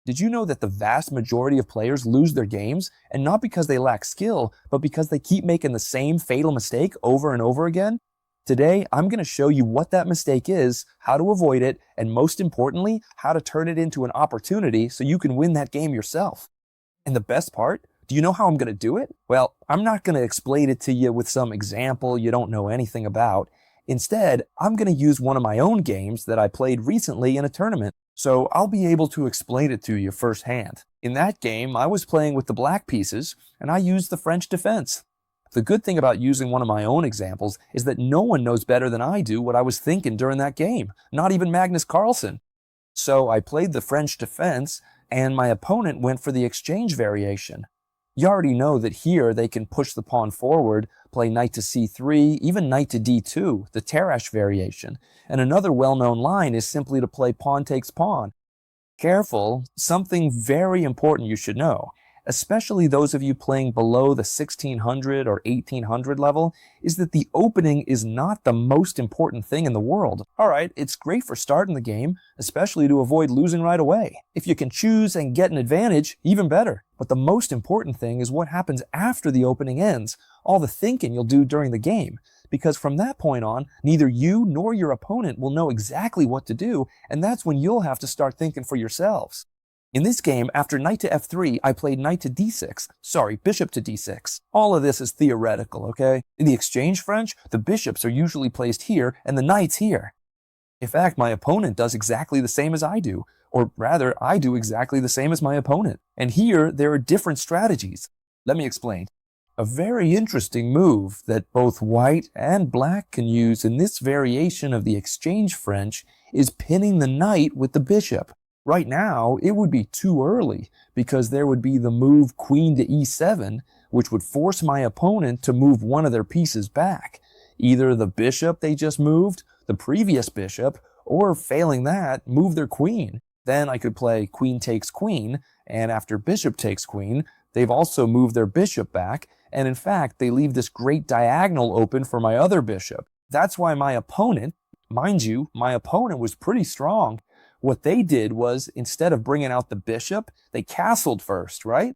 Did you know that the vast majority of players lose their games, and not because they lack skill, but because they keep making the same fatal mistake over and over again? Today, I'm going to show you what that mistake is, how to avoid it, and most importantly, how to turn it into an opportunity so you can win that game yourself. And the best part, do you know how I'm going to do it? Well, I'm not going to explain it to you with some example you don't know anything about. Instead, I'm going to use one of my own games that I played recently in a tournament, so I'll be able to explain it to you firsthand. In that game, I was playing with the black pieces, and I used the French defense. The good thing about using one of my own examples is that no one knows better than I do what I was thinking during that game, not even Magnus Carlsen. So I played the French defense, and my opponent went for the exchange variation. You already know that here they can push the pawn forward, play knight to c3, even knight to d2, the Tarrasch variation. And another well-known line is simply to play pawn takes pawn. Careful, something very important you should know, especially those of you playing below the 1600 or 1800 level, is that the opening is not the most important thing in the world. Alright, it's great for starting the game, especially to avoid losing right away. If you can choose and get an advantage, even better. But the most important thing is what happens after the opening ends, all the thinking you'll do during the game. Because from that point on, neither you nor your opponent will know exactly what to do, and that's when you'll have to start thinking for yourselves. In this game, after knight to f3, I played knight to d6. Sorry, bishop to d6. All of this is theoretical, okay? In the exchange French, the bishops are usually placed here and the knights here. In fact, my opponent does exactly the same as I do. Or rather, I do exactly the same as my opponent. And here, there are different strategies. Let me explain. A very interesting move that both white and black can use in this variation of the exchange French is pinning the knight with the bishop. Right now, it would be too early because there would be the move queen to e7, which would force my opponent to move one of their pieces back. Either the bishop they just moved, the previous bishop, or failing that, move their queen. Then I could play queen takes queen, and after bishop takes queen, they've also moved their bishop back, and in fact, they leave this great diagonal open for my other bishop. That's why my opponent, mind you, my opponent was pretty strong. What they did was, instead of bringing out the bishop, they castled first, right?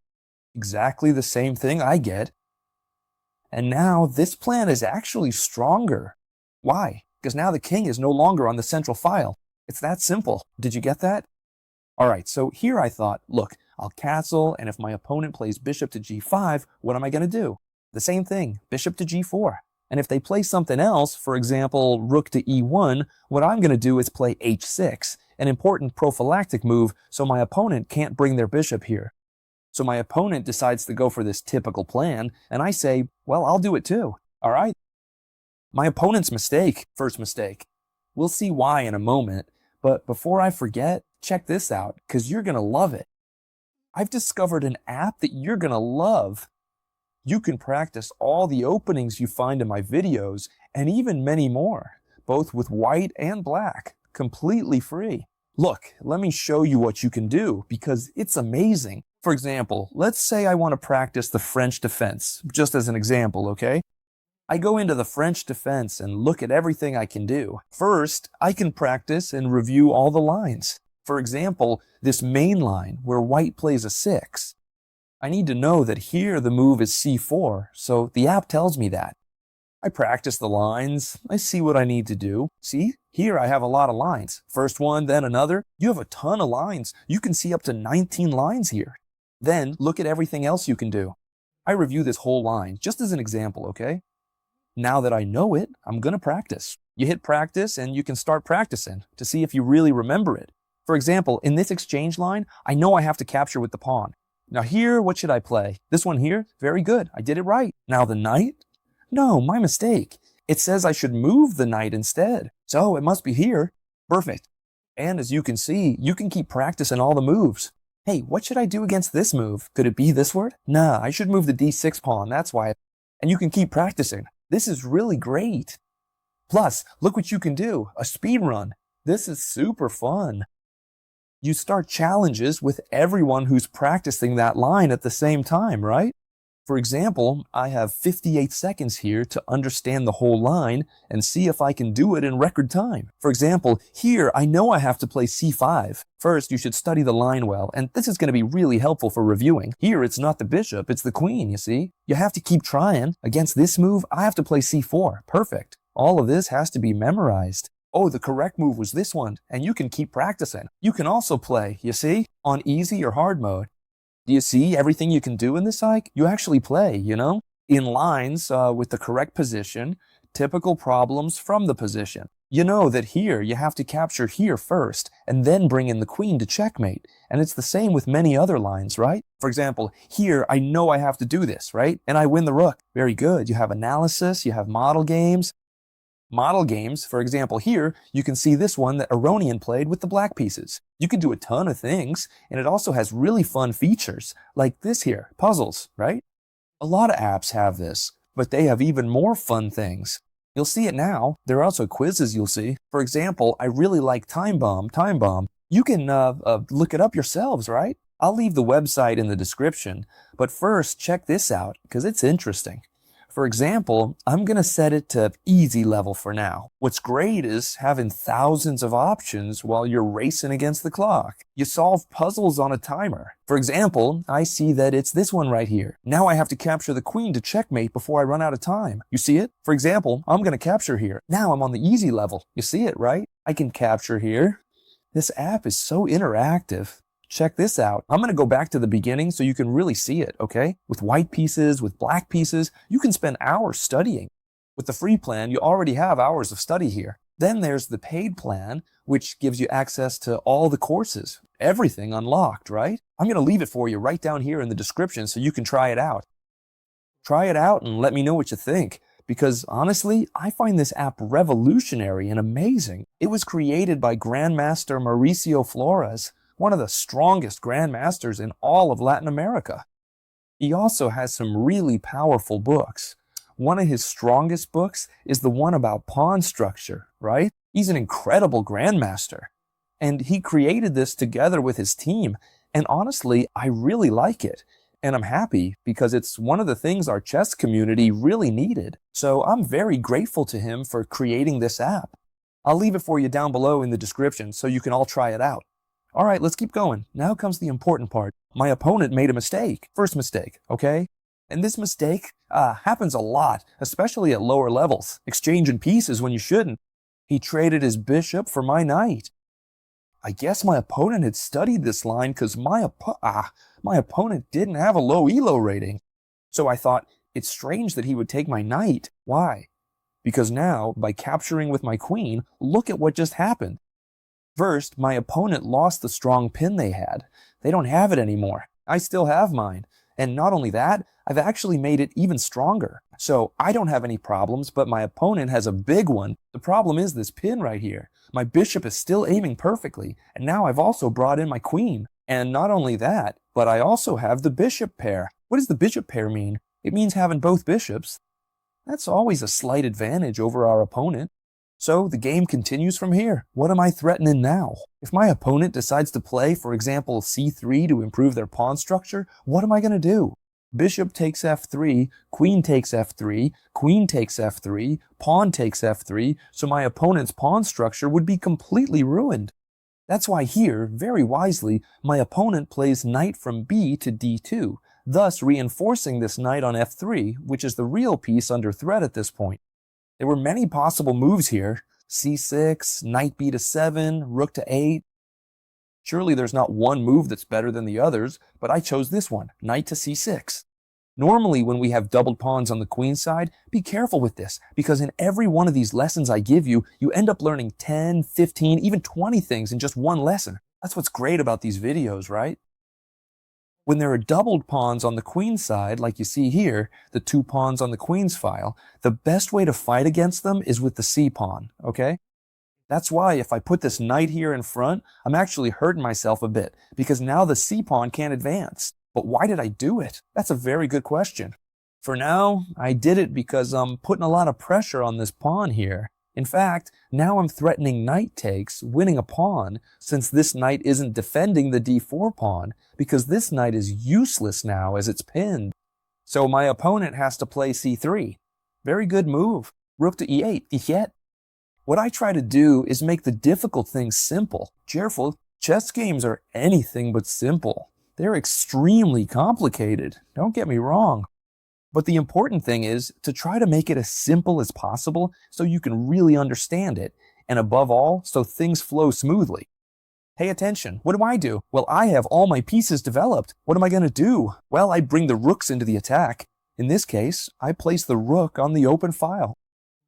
Exactly the same thing I get. And now this plan is actually stronger. Why? Because now the king is no longer on the central file. It's that simple. Did you get that? Alright, so here I thought, look, I'll castle, and if my opponent plays bishop to g5, what am I going to do? The same thing, bishop to g4. And if they play something else, for example, rook to e1, what I'm going to do is play h6, an important prophylactic move so my opponent can't bring their bishop here. So my opponent decides to go for this typical plan, and I say, well, I'll do it too. Alright? My opponent's first mistake. We'll see why in a moment, but before I forget, check this out, because you're going to love it. I've discovered an app that you're going to love. You can practice all the openings you find in my videos, and even many more, both with white and black, completely free. Look, let me show you what you can do, because it's amazing. For example, let's say I want to practice the French defense, just as an example, okay? I go into the French defense and look at everything I can do. First, I can practice and review all the lines. For example, this main line where white plays a 6. I need to know that here the move is c4, so the app tells me that. I practice the lines, I see what I need to do. See, here I have a lot of lines. First one, then another. You have a ton of lines. You can see up to 19 lines here. Then look at everything else you can do. I review this whole line, just as an example, okay? Now that I know it, I'm gonna practice. You hit practice and you can start practicing to see if you really remember it. For example, in this exchange line, I know I have to capture with the pawn. Now here, what should I play? This one here? Very good, I did it right. Now the knight? No, my mistake. It says I should move the knight instead. So it must be here. Perfect. And as you can see, you can keep practicing all the moves. Hey, what should I do against this move? Could it be this word? Nah, I should move the d6 pawn, that's why. And you can keep practicing. This is really great. Plus, look what you can do, a speed run. This is super fun. You start challenges with everyone who's practicing that line at the same time, right? For example, I have 58 seconds here to understand the whole line and see if I can do it in record time. For example, here I know I have to play c5. First, you should study the line well, and this is going to be really helpful for reviewing. Here, it's not the bishop, it's the queen, you see? You have to keep trying. Against this move, I have to play c4. Perfect. All of this has to be memorized. Oh, the correct move was this one, and you can keep practicing. You can also play, you see, on easy or hard mode. Do you see everything you can do in this hike? You actually play, you know? In lines with the correct position, typical problems from the position. You know that here you have to capture here first and then bring in the queen to checkmate. And it's the same with many other lines, right? For example, here I know I have to do this, right? And I win the rook. Very good. You have analysis, you have model games. Model games, for example, here, you can see this one that Aronian played with the black pieces. You can do a ton of things, and it also has really fun features, like this here, puzzles, right? A lot of apps have this, but they have even more fun things. You'll see it now. There are also quizzes you'll see. For example, I really like Time Bomb. You can look it up yourselves, right? I'll leave the website in the description, but first check this out, because it's interesting. For example, I'm going to set it to easy level for now. What's great is having thousands of options while you're racing against the clock. You solve puzzles on a timer. For example, I see that it's this one right here. Now I have to capture the queen to checkmate before I run out of time. You see it? For example, I'm going to capture here. Now I'm on the easy level. You see it, right? I can capture here. This app is so interactive. Check this out. I'm going to go back to the beginning so you can really see it, okay? With white pieces, with black pieces, you can spend hours studying. With the free plan, you already have hours of study here. Then there's the paid plan, which gives you access to all the courses, everything unlocked, right? I'm going to leave it for you right down here in the description so you can try it out. Try it out and let me know what you think. Because honestly, I find this app revolutionary and amazing. It was created by Grandmaster Mauricio Flores, one of the strongest grandmasters in all of Latin America. He also has some really powerful books. One of his strongest books is the one about pawn structure, right? He's an incredible grandmaster. And he created this together with his team. And honestly, I really like it. And I'm happy because it's one of the things our chess community really needed. So I'm very grateful to him for creating this app. I'll leave it for you down below in the description so you can all try it out. All right, let's keep going. Now comes the important part. My opponent made a mistake. First mistake, okay? And this mistake happens a lot, especially at lower levels. Exchanging pieces when you shouldn't. He traded his bishop for my knight. I guess my opponent had studied this line because my opponent didn't have a low elo rating. So I thought, it's strange that he would take my knight. Why? Because now, by capturing with my queen, look at what just happened. First, my opponent lost the strong pin they had. They don't have it anymore. I still have mine. And not only that, I've actually made it even stronger. So I don't have any problems, but my opponent has a big one. The problem is this pin right here. My bishop is still aiming perfectly, and now I've also brought in my queen. And not only that, but I also have the bishop pair. What does the bishop pair mean? It means having both bishops. That's always a slight advantage over our opponent. So the game continues from here. What am I threatening now? If my opponent decides to play, for example, c3 to improve their pawn structure, what am I going to do? Bishop takes f3, queen takes f3, queen takes f3, pawn takes f3, so my opponent's pawn structure would be completely ruined. That's why here, very wisely, my opponent plays knight from b to d2, thus reinforcing this knight on f3, which is the real piece under threat at this point. There were many possible moves here. c6, knight b to 7, rook to 8. Surely there's not one move that's better than the others, but I chose this one, knight to c6. Normally when we have doubled pawns on the queen side, be careful with this, because in every one of these lessons I give you, you end up learning 10, 15, even 20 things in just one lesson. That's what's great about these videos, right? When there are doubled pawns on the queen side, like you see here, the 2 pawns on the queen's file, the best way to fight against them is with the c-pawn, okay? That's why if I put this knight here in front, I'm actually hurting myself a bit, because now the c-pawn can't advance. But why did I do it? That's a very good question. For now, I did it because I'm putting a lot of pressure on this pawn here. In fact, now I'm threatening knight takes, winning a pawn, since this knight isn't defending the d4 pawn, because this knight is useless now as it's pinned. So my opponent has to play c3. Very good move. Rook to e8. Yet, what I try to do is make the difficult things simple. Careful, chess games are anything but simple. They're extremely complicated. Don't get me wrong. But the important thing is to try to make it as simple as possible so you can really understand it. And above all, so things flow smoothly. Pay attention. What do? Well, I have all my pieces developed. What am I going to do? Well, I bring the rooks into the attack. In this case, I place the rook on the open file.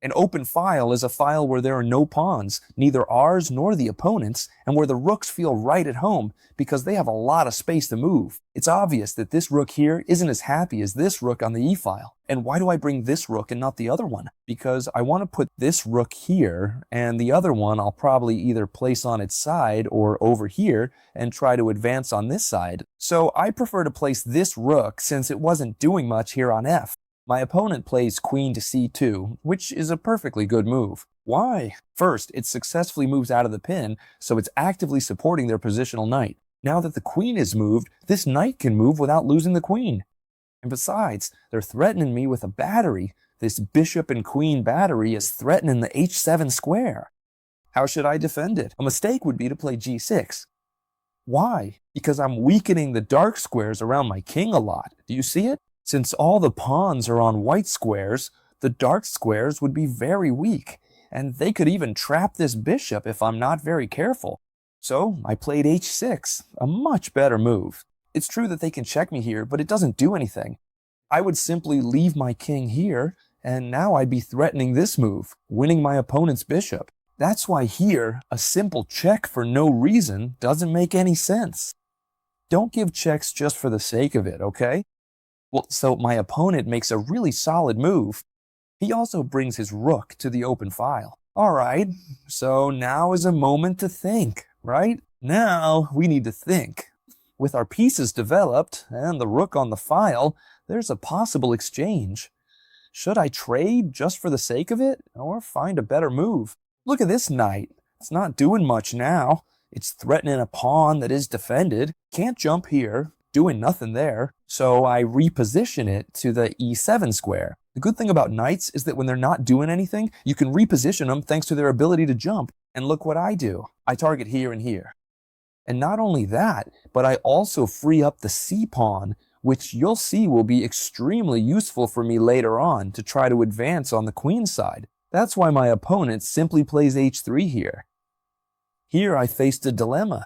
An open file is a file where there are no pawns, neither ours nor the opponent's, and where the rooks feel right at home because they have a lot of space to move. It's obvious that this rook here isn't as happy as this rook on the e file. And why do I bring this rook and not the other one? Because I want to put this rook here, and the other one I'll probably either place on its side or over here and try to advance on this side. So I prefer to place this rook since it wasn't doing much here on f. My opponent plays queen to c2, which is a perfectly good move. Why? First, it successfully moves out of the pin, so it's actively supporting their positional knight. Now that the queen is moved, this knight can move without losing the queen. And besides, they're threatening me with a battery. This bishop and queen battery is threatening the h7 square. How should I defend it? A mistake would be to play g6. Why? Because I'm weakening the dark squares around my king a lot. Do you see it? Since all the pawns are on white squares, the dark squares would be very weak, and they could even trap this bishop if I'm not very careful. So I played h6, a much better move. It's true that they can check me here, but it doesn't do anything. I would simply leave my king here, and now I'd be threatening this move, winning my opponent's bishop. That's why here, a simple check for no reason doesn't make any sense. Don't give checks just for the sake of it, okay? Well, so my opponent makes a really solid move. He also brings his rook to the open file. All right, so now is a moment to think, right? Now we need to think. With our pieces developed and the rook on the file, there's a possible exchange. Should I trade just for the sake of it, or find a better move? Look at this knight. It's not doing much now. It's threatening a pawn that is defended. Can't jump here. Doing nothing there, so I reposition it to the e7 square. The good thing about knights is that when they're not doing anything, you can reposition them thanks to their ability to jump. And look what I do. I target here and here. And not only that, but I also free up the c-pawn, which you'll see will be extremely useful for me later on to try to advance on the queen side. That's why my opponent simply plays h3 here. Here I faced a dilemma.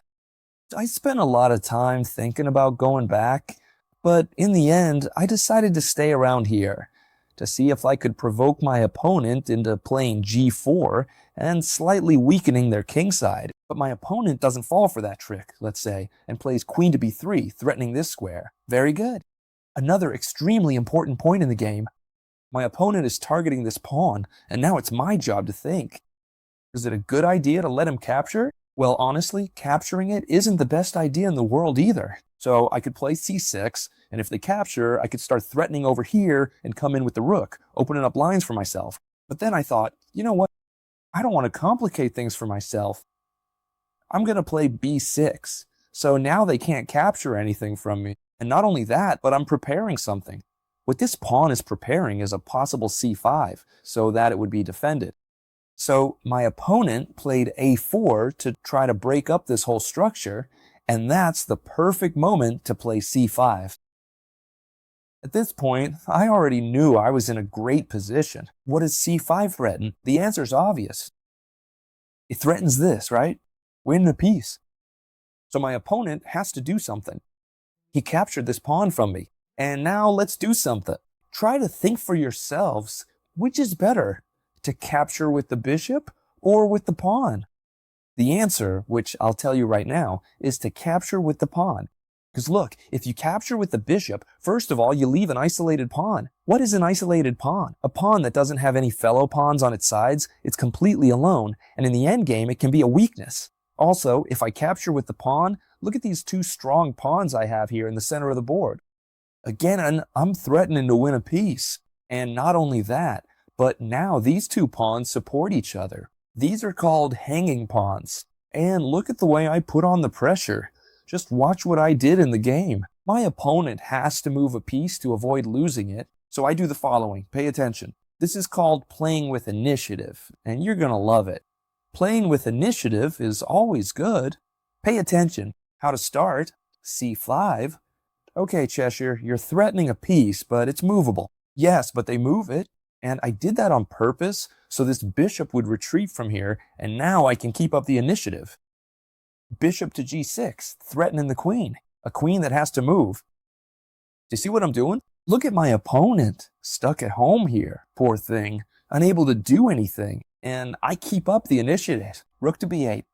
I spent a lot of time thinking about going back, but in the end, I decided to stay around here to see if I could provoke my opponent into playing g4 and slightly weakening their king side. But my opponent doesn't fall for that trick, let's say, and plays queen to b3, threatening this square. Very good. Another extremely important point in the game. My opponent is targeting this pawn, and now it's my job to think. Is it a good idea to let him capture? Well, honestly, capturing it isn't the best idea in the world either. So I could play c6, and if they capture, I could start threatening over here and come in with the rook, opening up lines for myself. But then I thought, you know what? I don't want to complicate things for myself. I'm going to play b6. So now they can't capture anything from me. And not only that, but I'm preparing something. What this pawn is preparing is a possible c5, so that it would be defended. So my opponent played a4 to try to break up this whole structure, and that's the perfect moment to play c5. At this point, I already knew I was in a great position. What does c5 threaten? The answer's obvious. It threatens this, right? Win a piece. So my opponent has to do something. He captured this pawn from me, and now let's do something. Try to think for yourselves, which is better? To capture with the bishop or with the pawn? The answer, which I'll tell you right now, is to capture with the pawn. Because look, if you capture with the bishop, first of all, you leave an isolated pawn. What is an isolated pawn? A pawn that doesn't have any fellow pawns on its sides. It's completely alone, and in the endgame, it can be a weakness. Also, if I capture with the pawn, look at these two strong pawns I have here in the center of the board. Again, I'm threatening to win a piece. And not only that, but now these two pawns support each other. These are called hanging pawns. And look at the way I put on the pressure. Just watch what I did in the game. My opponent has to move a piece to avoid losing it, so I do the following. Pay attention. This is called playing with initiative, and you're going to love it. Playing with initiative is always good. Pay attention. How to start? C5. Okay, Cheshire, you're threatening a piece, but it's movable. Yes, but they move it, and I did that on purpose so this bishop would retreat from here, and now I can keep up the initiative. Bishop to G6, threatening the queen. A queen that has to move. Do you see what I'm doing? Look at my opponent, stuck at home here, poor thing, unable to do anything, and I keep up the initiative. Rook to B8.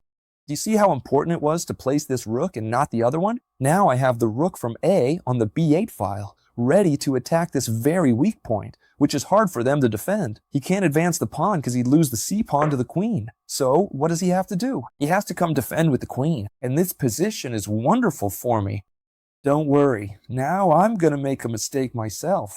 Do you see how important it was to place this rook and not the other one? Now I have the rook from A on the B8 file, ready to attack this very weak point, which is hard for them to defend. He can't advance the pawn because he'd lose the C pawn to the queen. So what does he have to do? He has to come defend with the queen, and this position is wonderful for me. Don't worry, now I'm going to make a mistake myself.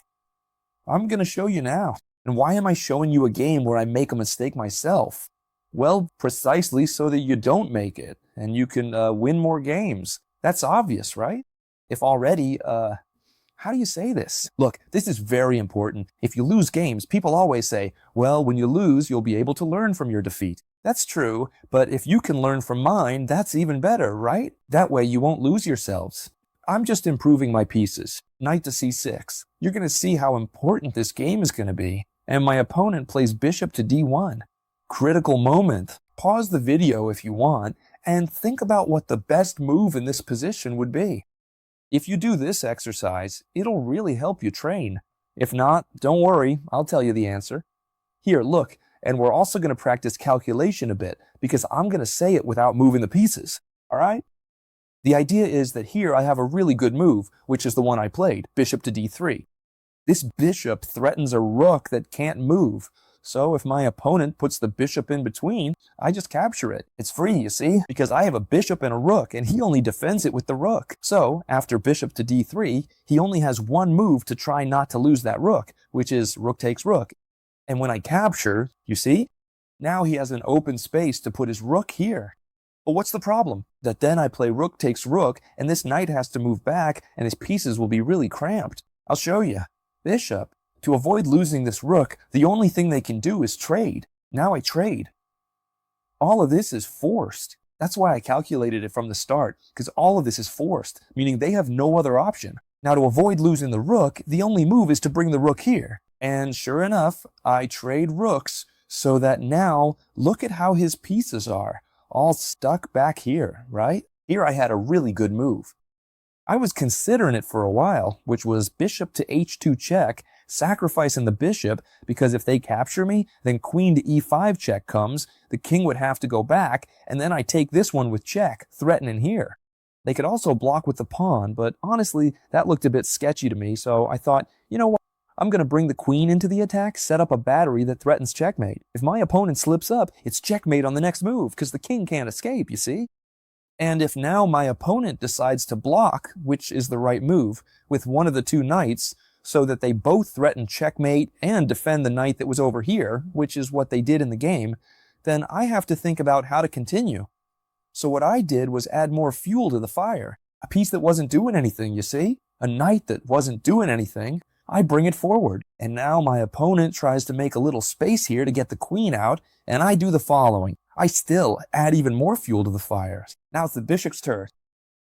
I'm going to show you now. And why am I showing you a game where I make a mistake myself? Well, precisely so that you don't make it, and you can win more games. That's obvious, right? If already, how do you say this? Look, this is very important. If you lose games, people always say, well, when you lose, you'll be able to learn from your defeat. That's true, but if you can learn from mine, that's even better, right? That way you won't lose yourselves. I'm just improving my pieces. Knight to C6. You're going to see how important this game is going to be. And my opponent plays bishop to D1. Critical moment. Pause the video if you want, and think about what the best move in this position would be. If you do this exercise, it'll really help you train. If not, don't worry, I'll tell you the answer. Here, look, and we're also going to practice calculation a bit, because I'm going to say it without moving the pieces, all right? The idea is that here I have a really good move, which is the one I played, bishop to D3. This bishop threatens a rook that can't move, so if my opponent puts the bishop in between, I just capture it. It's free, you see, because I have a bishop and a rook, and he only defends it with the rook. So, after bishop to D3, he only has one move to try not to lose that rook, which is rook takes rook. And when I capture, you see, now he has an open space to put his rook here. But what's the problem? That then I play rook takes rook, and this knight has to move back, and his pieces will be really cramped. I'll show you. Bishop. To avoid losing this rook, the only thing they can do is trade. Now I trade. All of this is forced. That's why I calculated it from the start, because all of this is forced, meaning they have no other option. Now to avoid losing the rook, the only move is to bring the rook here. And sure enough, I trade rooks, so that now, look at how his pieces are, all stuck back here, right? Here I had a really good move. I was considering it for a while, which was bishop to h2 check, sacrificing the bishop, because if they capture me, then queen to e5 check comes, the king would have to go back, and then I take this one with check, threatening here. They could also block with the pawn, but honestly, that looked a bit sketchy to me, so I thought, you know what? I'm going to bring the queen into the attack, set up a battery that threatens checkmate. If my opponent slips up, it's checkmate on the next move, because the king can't escape, you see? And if now my opponent decides to block, which is the right move, with one of the two knights, so that they both threaten checkmate and defend the knight that was over here, which is what they did in the game, then I have to think about how to continue. So what I did was add more fuel to the fire. A piece that wasn't doing anything, you see? A knight that wasn't doing anything. I bring it forward. And now my opponent tries to make a little space here to get the queen out, and I do the following. I still add even more fuel to the fire. Now it's the bishop's turn.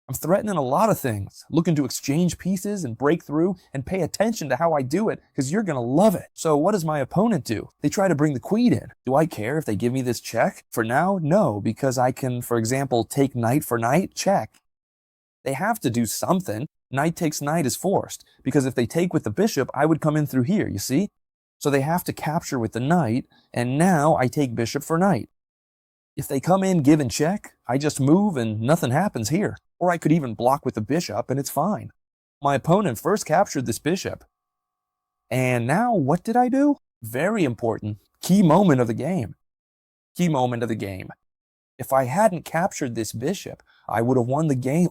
I'm threatening a lot of things, looking to exchange pieces and break through, and pay attention to how I do it, because you're going to love it. So what does my opponent do? They try to bring the queen in. Do I care if they give me this check? For now, no, because I can, for example, take knight for knight, check. They have to do something. Knight takes knight is forced, because if they take with the bishop, I would come in through here, you see? So they have to capture with the knight, and now I take bishop for knight. If they come in, give and check, I just move and nothing happens here. Or I could even block with the bishop and it's fine. My opponent first captured this bishop. And now what did I do? Very important. Key moment of the game. Key moment of the game. If I hadn't captured this bishop, I would have won the game.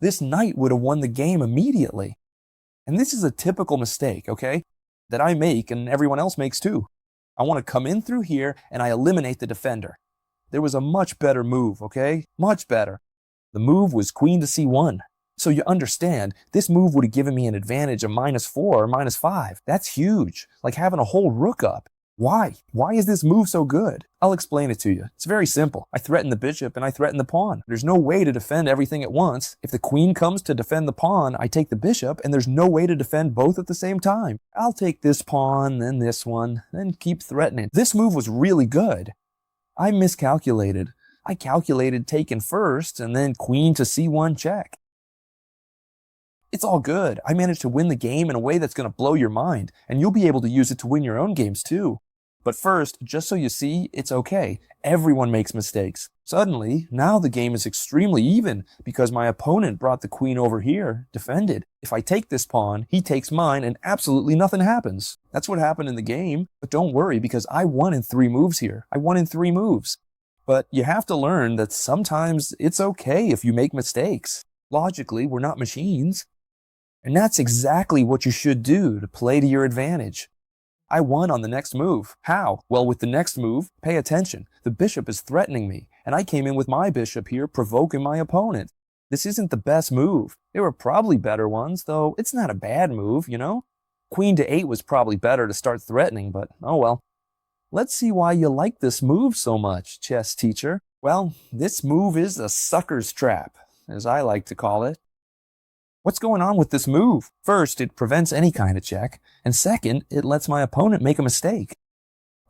This knight would have won the game immediately. And this is a typical mistake, okay? That I make and everyone else makes too. I want to come in through here and I eliminate the defender. There was a much better move, okay? Much better. The move was queen to c1. So you understand, this move would have given me an advantage of -4 or -5. That's huge, like having a whole rook up. Why? Why is this move so good? I'll explain it to you. It's very simple. I threaten the bishop and I threaten the pawn. There's no way to defend everything at once. If the queen comes to defend the pawn, I take the bishop, and there's no way to defend both at the same time. I'll take this pawn, then this one, then keep threatening. This move was really good. I miscalculated. I calculated taking first and then queen to c1 check. It's all good. I managed to win the game in a way that's going to blow your mind, and you'll be able to use it to win your own games too. But first, just so you see, it's okay. Everyone makes mistakes. Suddenly, now the game is extremely even because my opponent brought the queen over here, defended. If I take this pawn, he takes mine, and absolutely nothing happens. That's what happened in the game, but don't worry because I won in 3 moves here. I won in 3 moves. But you have to learn that sometimes it's okay if you make mistakes. Logically, we're not machines. And that's exactly what you should do to play to your advantage. I won on the next move. How? Well, with the next move, pay attention. The bishop is threatening me, and I came in with my bishop here, provoking my opponent. This isn't the best move. There were probably better ones, though it's not a bad move, you know? Queen to 8 was probably better to start threatening, but oh well. Let's see why you like this move so much, chess teacher. Well, this move is a sucker's trap, as I like to call it. What's going on with this move? First, it prevents any kind of check, and second, it lets my opponent make a mistake.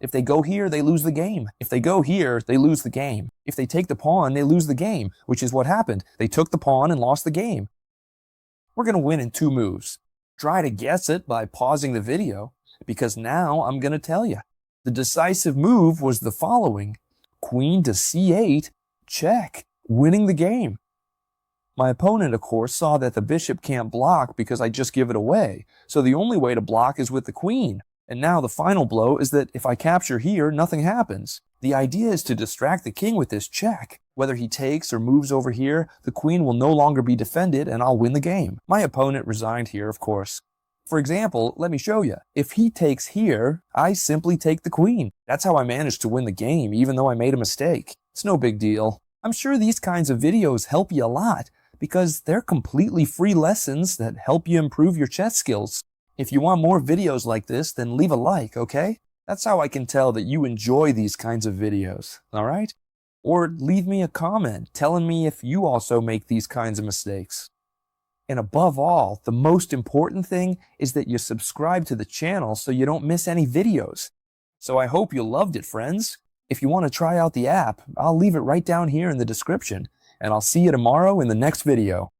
If they go here, they lose the game. If they go here, they lose the game. If they take the pawn, they lose the game, which is what happened. They took the pawn and lost the game. We're going to win in 2 moves. Try to guess it by pausing the video, because now I'm going to tell you. The decisive move was the following: queen to c8, check, winning the game. My opponent, of course, saw that the bishop can't block because I just give it away, so the only way to block is with the queen. And now the final blow is that if I capture here, nothing happens. The idea is to distract the king with this check. Whether he takes or moves over here, the queen will no longer be defended and I'll win the game. My opponent resigned here, of course. For example, let me show you. If he takes here, I simply take the queen. That's how I managed to win the game, even though I made a mistake. It's no big deal. I'm sure these kinds of videos help you a lot, because they're completely free lessons that help you improve your chess skills. If you want more videos like this, then leave a like, okay? That's how I can tell that you enjoy these kinds of videos, alright? Or leave me a comment telling me if you also make these kinds of mistakes. And above all, the most important thing is that you subscribe to the channel so you don't miss any videos. So I hope you loved it, friends. If you want to try out the app, I'll leave it right down here in the description. And I'll see you tomorrow in the next video.